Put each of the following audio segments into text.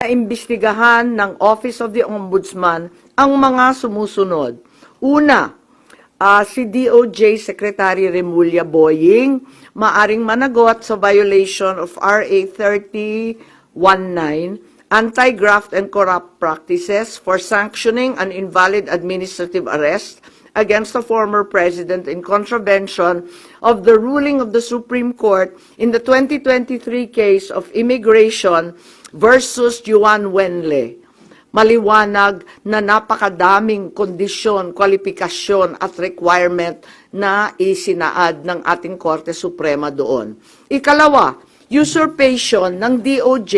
Imbestigahan ng Office of the Ombudsman ang mga sumusunod. Una, si DOJ Secretary Remulla Boying maaring managot sa violation of RA 3019, Anti-Graft and Corrupt Practices for sanctioning an invalid administrative arrest against the former president in contravention of the ruling of the Supreme Court in the 2023 case of immigration versus Juan Wenle. Maliwanag na napakadaming kondisyon, kwalifikasyon at requirement na isinaad ng ating Korte Suprema doon. Ikalawa, usurpation ng DOJ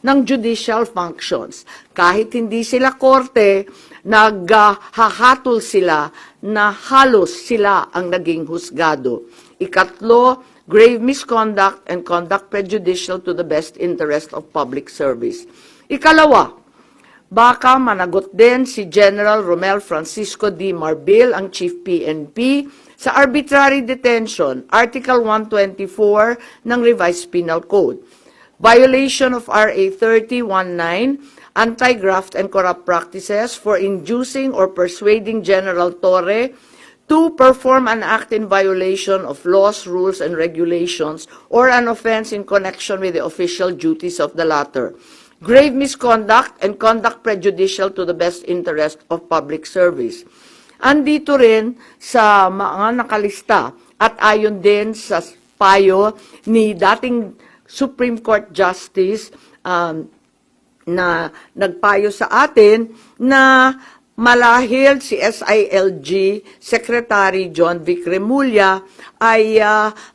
ng judicial functions. Kahit hindi sila korte, naghahatol sila na halos sila ang naging husgado. Ikatlo, grave misconduct and conduct prejudicial to the best interest of public service. Ikalawa, baka managot din si General Romel Francisco D. Marbil, ang Chief PNP, sa arbitrary detention, Article 124 ng Revised Penal Code. Violation of RA 3019, Anti-Graft and Corrupt Practices for inducing or persuading General Torre to perform an act in violation of laws, rules, and regulations, or an offense in connection with the official duties of the latter. Grave misconduct and conduct prejudicial to the best interest of public service. Andito rin sa mga nakalista at ayon din sa payo ni dating Supreme Court Justice na nagpayo sa atin na malahil si SILG Secretary John Vic Remulla ay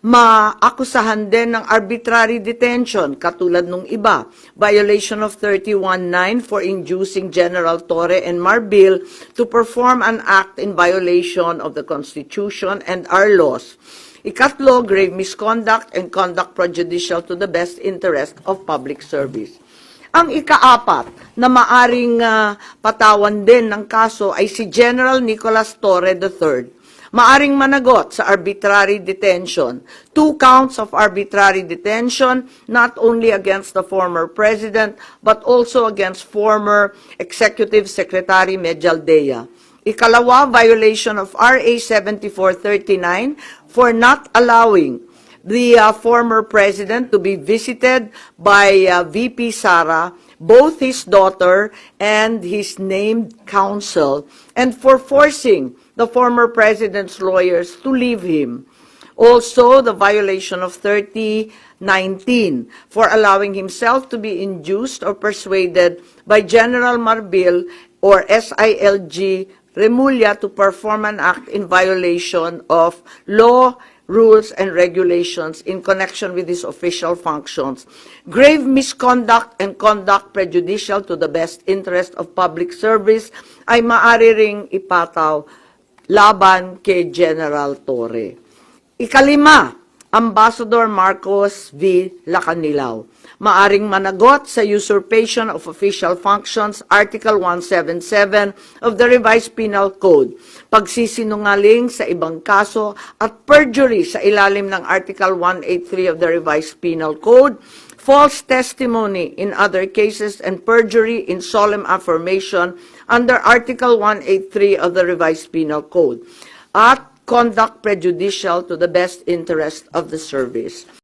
maakusahan din ng arbitrary detention katulad nung iba. Violation of 319 for inducing General Torre and Marbil to perform an act in violation of the Constitution and our laws. Ikatlo, grave misconduct and conduct prejudicial to the best interest of public service. Ang ikaapat na maaring patawan din ng kaso ay si General Nicolas Torre III. Maaring managot sa arbitrary detention. 2 counts of arbitrary detention, not only against the former president, but also against former Executive Secretary Medialdea. Ikalawa, violation of RA 7439 for not allowing the former president to be visited by VP Sara, both his daughter and his named counsel, and for forcing the former president's lawyers to leave him. Also, the violation of 3019 for allowing himself to be induced or persuaded by General Marbil or SILG Remulla to perform an act in violation of law, rules, and regulations in connection with his official functions. Grave misconduct and conduct prejudicial to the best interest of public service ay maaari ring ipataw laban kay General Torre. Ikalima, Ambassador Marcos V. Lacanilao. Maaring managot sa usurpation of official functions, Article 177 of the Revised Penal Code, pagsisinungaling sa ibang kaso at perjury sa ilalim ng Article 183 of the Revised Penal Code, false testimony in other cases, and perjury in solemn affirmation under Article 183 of the Revised Penal Code, at conduct prejudicial to the best interest of the service.